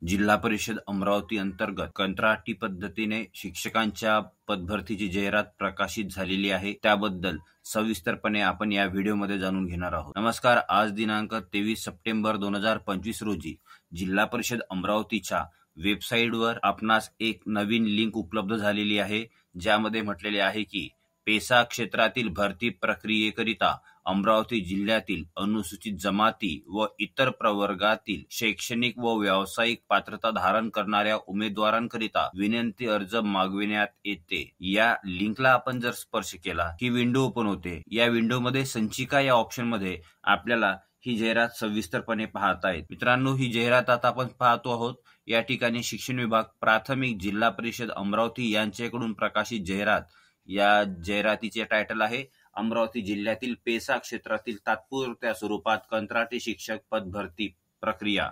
जिल्हा परिषद अमरावती अंतर्गत कंत्राटी पद्धतीने शिक्षकांच्या पदभरतीची जाहिरात प्रकाशित झालेली आहे। त्याबद्दल सविस्तरपणे आपण या व्हिडिओमध्ये जाणून घेणार आहोत। नमस्कार, आज दिनांक 23 सप्टेंबर 2025 रोजी जिल्हा परिषद अमरावतीच्या वेबसाईटवर आपणास एक नवीन लिंक उपलब्ध झालेली आहे, ज्यामध्ये म्हटलेले आहे की पेसा क्षेत्रातील भरती प्रक्रियेकरिता अमरावती जिल्ह्यातील अनुसूचित जमाती व इतर प्रवर्गातील शैक्षणिक व व्यावसायिक पात्रता धारण करणाऱ्या उमेदवारांकरिता विनंती अर्ज मागविण्यात येते। या लिंकला आपण जर स्पर्श केला ही विंडो ओपन होते। या विंडोमध्ये संचिका या ऑप्शन मध्ये आपल्याला ही जाहिरात सविस्तरपणे पाहता येते। मित्रांनो, ही जाहिरात आता आपण पाहतो आहोत। या ठिकाणी शिक्षण विभाग प्राथमिक जिल्हा परिषद अमरावती यांच्याकडून प्रकाशित जाहिरात। या जाहिरातीचे टायटल आहे अमरावती जिल्ह्यातील पेसा क्षेत्रातील तात्पुरत्या स्वरूपात कंत्राटी शिक्षक पद भरती प्रक्रिया।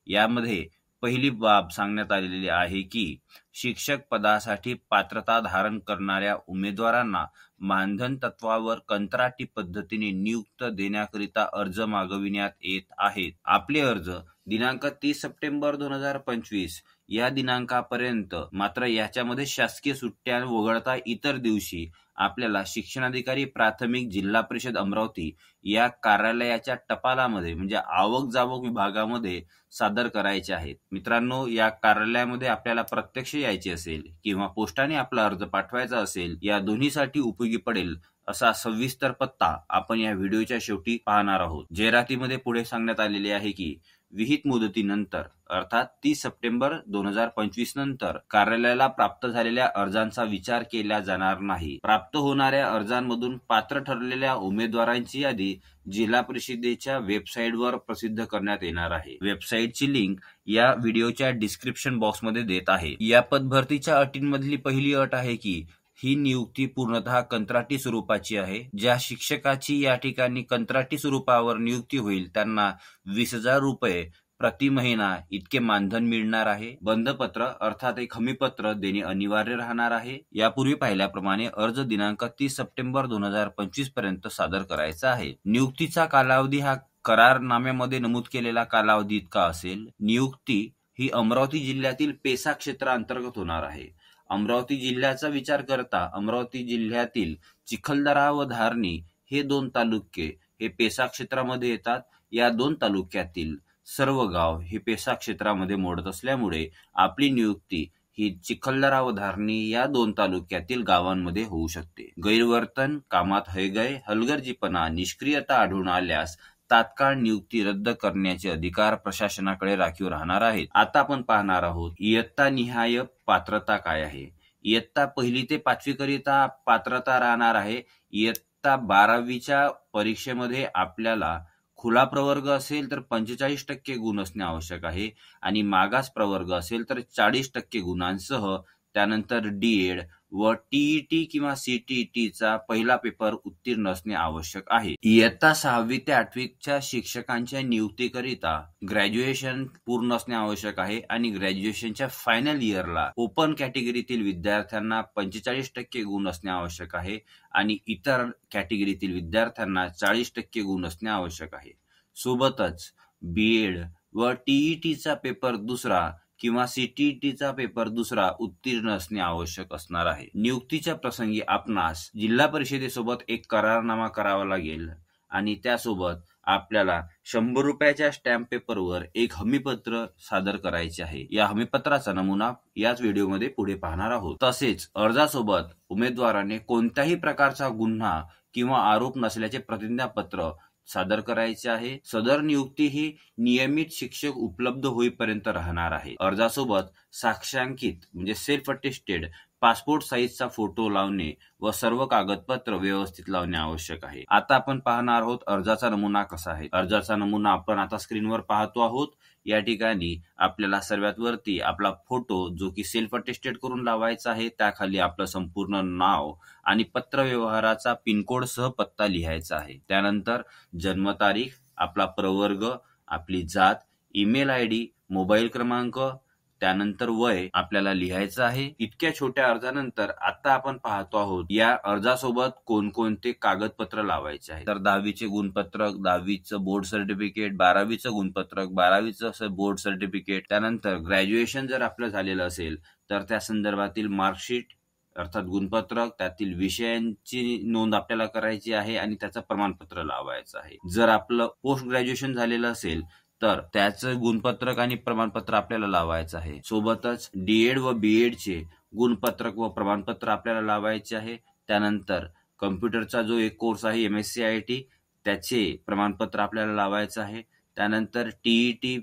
यामध्ये पहिली बाब सांगण्यात आलेली आहे की शिक्षक पदासाठी पात्रता धारण करणाऱ्या उमेदवारांना मानधन तत्वावर कंत्राटी पद्धतीने नियुक्त देण्याकरिता अर्ज मागविण्यात येत आहेत। आपले अर्ज दिनांक 30 सप्टेंबर 2025 या दिनांकापर्यंत, मात्र याच्यामध्ये शासकीय सुट्ट्या वगळता इतर दिवशी आपल्याला शिक्षणाधिकारी प्राथमिक जिल्हा परिषद अमरावती या कार्यालयाच्या टपालामध्ये म्हणजे आवक जावक विभागामध्ये सादर करायचे आहेत। मित्रांनो, या कार्यालयामध्ये आपल्याला प्रत्यक्ष यायचे असेल किंवा पोस्टाने आपला अर्ज पाठवायचा असेल, या दोन्हीसाठी उपयोगी पडेल असा सविस्तर पत्ता आपण या व्हिडिओच्या शेवटी पाहणार आहोत। जाहिरातीमध्ये पुढे सांगण्यात आलेले आहे की विहित मुदतीनंतर अर्थात 30 सप्टेंबर 2025 नंतर कार्यालयाला प्राप्त झालेल्या अर्जांचा विचार केला जाणार नाही। प्राप्त होणाऱ्या अर्जांमधून पात्र ठरलेल्या उमेदवारांची यादी जिल्हा परिषदेच्या वेबसाईटवर प्रसिद्ध करण्यात येणार आहे। वेबसाईटची लिंक या व्हिडिओच्या डिस्क्रिप्शन बॉक्समध्ये देत आहे। या पदभरतीच्या अटींमधली पहिली अट आहे की ही नियुक्ती पूर्णतः कंत्राटी स्वरूपाची आहे। ज्या शिक्षकाची या ठिकाणी कंत्राटी स्वरूपावर नियुक्ती होईल त्यांना 20,000 रुपये प्रति महिना इतके मानधन मिळणार आहे। बंधपत्र अर्थात एक हमीपत्र देणे अनिवार्य राहणार आहे। यापूर्वी पाहिल्याप्रमाणे अर्ज दिनांक 30 सप्टेंबर 2025 पर्यंत सादर करायचा आहे। नियुक्तीचा कालावधी हा करारनाम्यामध्ये नमूद केलेला कालावधी इतका असेल। नियुक्ती ही अमरावती जिल्ह्यातील पेसा क्षेत्रांतर्गत होणार आहे। अमरावती जिल्ह्याचा विचार करता अमरावती जिल्ह्यातील चिखलदरा व धारणी हे दोन तालुके हे पेसा क्षेत्रामध्ये येतात। या दोन तालुक्यातील सर्व गाव हे पेसा क्षेत्रामध्ये मोडत असल्यामुळे आपली नियुक्ती ही चिखलदरा व धारणी या दोन तालुक्यातील गावांमध्ये होऊ शकते। गैरवर्तन, कामात हयगय, हलगर्जीपणा, निष्क्रियता आढळून आल्यास तात्काळ नियुक्ती रद्द करण्याचे अधिकार प्रशासनाकडे राखीव राहणार आहेत। आता आपण पाहणार आहोत इयत्ता निहाय पात्रता काय आहे। इयत्ता 1ली ते 5वी करिता पात्रता राहणार आहे। इयत्ता 12वीच्या परीक्षेमध्ये आपल्याला खुला प्रवर्ग असेल तर 45% गुण असणे आवश्यक आहे आणि मागास प्रवर्ग असेल तर 40% गुणांसह त्यानंतर डीएड व टीईटी किंवा सीटीईटीचा पहिला पेपर उत्तीर्ण असणे आवश्यक आहे। इयत्ता 6वी ते 8वीच्या शिक्षकांच्या नियुक्तीकरिता ग्रॅज्युएशन पूर्ण असणे आवश्यक आहे आणि ग्रॅज्युएशनच्या फायनल इयरला ओपन कॅटेगरीतील विद्यार्थ्यांना 45% गुण असणे आवश्यक आहे आणि इतर कॅटेगरीतील विद्यार्थ्यांना 40% गुण असणे आवश्यक आहे। सोबतच बीएड व टीईटीचा पेपर दुसरा किंवा सीटीईटीचा पेपर दुसरा उत्तीर्ण असणे आवश्यक असणार आहे। नियुक्तीच्या प्रसंगी आपणास जिल्हा परिषदेसोबत एक करारनामा करावा लागेल आणि त्यासोबत आपल्याला 100 रुपयाच्या स्टॅम्प पेपरवर एक हमीपत्र सादर करायचे आहे। या हमीपत्राचा नमुना याच व्हिडिओमध्ये पुढे पाहणार आहोत। तसेच अर्जासोबत उमेदवाराने कोणत्याही प्रकारचा गुन्हा किंवा आरोप नसल्याचे प्रतिज्ञापत्र सादर करायचे आहे। सदर नियुक्ती ही नियमित शिक्षक उपलब्ध होईपर्यंत राहणार आहे। अर्जासोबत साक्षांकित म्हणजे सेल्फ अटेस्टेड पासपोर्ट साईजचा फोटो लावणे व सर्व कागदपत्र व्यवस्थित लावणे आवश्यक आहे। आता आपण पाहणार आहोत अर्जाचा नमुना कसा आहे। अर्जाचा नमुना आपण आता स्क्रीनवर पाहतो आहोत। या ठिकाणी आपल्याला सर्वात वरती आपला फोटो जो की सेल्फ अटेस्टेड करून लावायचा आहे, त्याखाली आपलं संपूर्ण नाव आणि पत्र व्यवहाराचा पिनकोड सह पत्ता लिहायचा आहे। त्यानंतर जन्मतारीख, आपला प्रवर्ग, आपली जात, ईमेल आयडी, मोबाईल क्रमांक, त्यानंतर वय आपल्याला लिहायचं आहे. इतक्या छोट्या अर्जानंतर आता आपण पाहतो आहोत या अर्जासोबत कोणकोणते कागदपत्र लावायचे आहे. तर 10वीचे गुणपत्रक, 10वीचं बोर्ड सर्टिफिकेट, 12वीचं गुणपत्रक, 12वीचं बोर्ड सर्टिफिकेट, त्यानंतर ग्रॅज्युएशन जर आपलं झालेलं असेल तर त्या संदर्भातील मार्कशीट अर्थात गुणपत्रक, त्यातील विषयांची नोंद आपल्याला करायची आहे आणि त्याचं प्रमाणपत्र लावायचं आहे. जर आपलं पोस्ट ग्रॅज्युएशन झालेलं असेल तर त्याचं गुणपत्रक आणि प्रमाणपत्र आपल्याला लावायचं आहे. सोबतच डीएड व बीएडचे गुणपत्रक व प्रमाणपत्र आपल्याला लावायचे आहे. त्यानंतर कम्प्युटरचा जो एक कोर्स आहे MSc त्याचे प्रमाणपत्र आपल्याला लावायचं आहे. त्यानंतर TET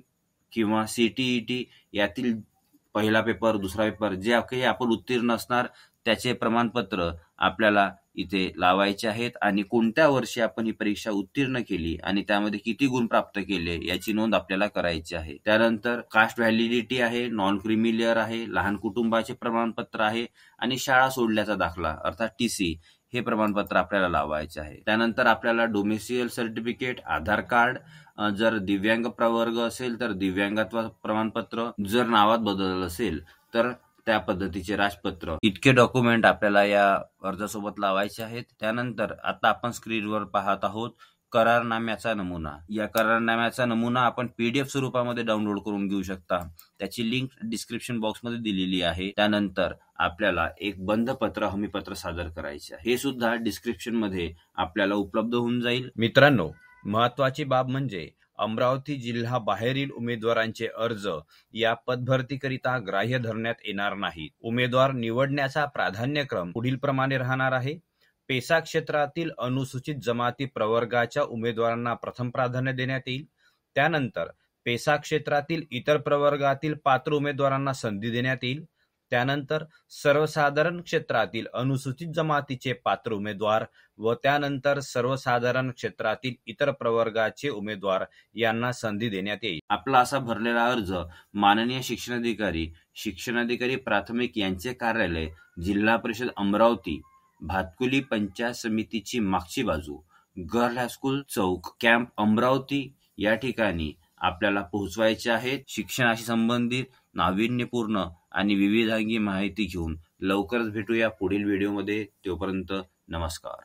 किंवा CTET यातील पहिला पेपर, दुसरा पेपर जे काही आपण उत्तीर्ण असणार त्याचे प्रमाणपत्र आपल्याला इथे लावायचे आहेत आणि कोणत्या वर्षी आपण ही परीक्षा उत्तीर्ण केली आणि त्यामध्ये किती गुण प्राप्त केले याची नोंद आपल्याला करायची आहे. त्यानंतर कास्ट व्हॅलिडिटी आहे, नॉन क्रिमी लेअर आहे, लहान कुटुंबाचे प्रमाणपत्र आहे आणि शाळा सोडल्याचा दाखला अर्थात TC हे प्रमाणपत्र आपल्याला लावायचे आहे. त्यानंतर आपल्याला डोमेसियल सर्टिफिकेट, आधार कार्ड, जर दिव्यांग प्रवर्ग असेल तर दिव्यांगत्व प्रमाणपत्र, जर नावात बदल असेल तर त्या पद्धतीचे राजपत्र, इतके डॉक्युमेंट आपल्याला या अर्जासोबत लावायचे आहेत. त्यानंतर आता आपण स्क्रीनवर पाहत आहोत करारनाम्याचा नमुना. या करारनाम्याचा नमुना आपण PDF स्वरूपामध्ये डाउनलोड करून घेऊ शकता. त्याची लिंक डिस्क्रिप्शन बॉक्समध्ये दिलेली आहे. त्यानंतर आपल्याला एक बंधपत्र, हमीपत्र सादर करायचे आहे. हे सुद्धा डिस्क्रिप्शन मध्ये आपल्याला उपलब्ध होऊन जाईल. मित्रांनो, महत्वाची बाब म्हणजे अमरावती जिल्हा बाहेरील उमेदवारांचे अर्ज या पदभरतीकरिता ग्राह्य धरण्यात येणार नाहीत. उमेदवार निवडण्याचा प्राधान्यक्रम पुढील प्रमाणे राहणार आहे. पेसा क्षेत्रातील अनुसूचित जमाती प्रवर्गाच्या उमेदवारांना प्रथम प्राधान्य देण्यात येईल. त्यानंतर पेसा क्षेत्रातील इतर प्रवर्गातील पात्र उमेदवारांना संधी देण्यात येईल. त्यानंतर सर्वसाधारण क्षेत्रातील अनुसूचित जमातीचे पात्र उमेदवार व त्यानंतर सर्वसाधारण क्षेत्रातील इतर प्रवर्गाचे उमेदवार यांना संधी देण्यात येईल. आपला असा भरलेला अर्ज माननीय शिक्षणाधिकारी प्राथमिक यांचे कार्यालय, जिल्हा परिषद अमरावती, भातकुली पंचायत समितीची मागची बाजू, गर्ल हायस्कूल चौक, कॅम्प अमरावती या ठिकाणी आपल्याला पोहोचवायचे आहेत. शिक्षणाशी संबंधित नाविन्यपूर्ण आणि विविधांगी माहिती घेऊन लवकरच भेटूया पुढील व्हिडिओमध्ये. तोपर्यंत नमस्कार.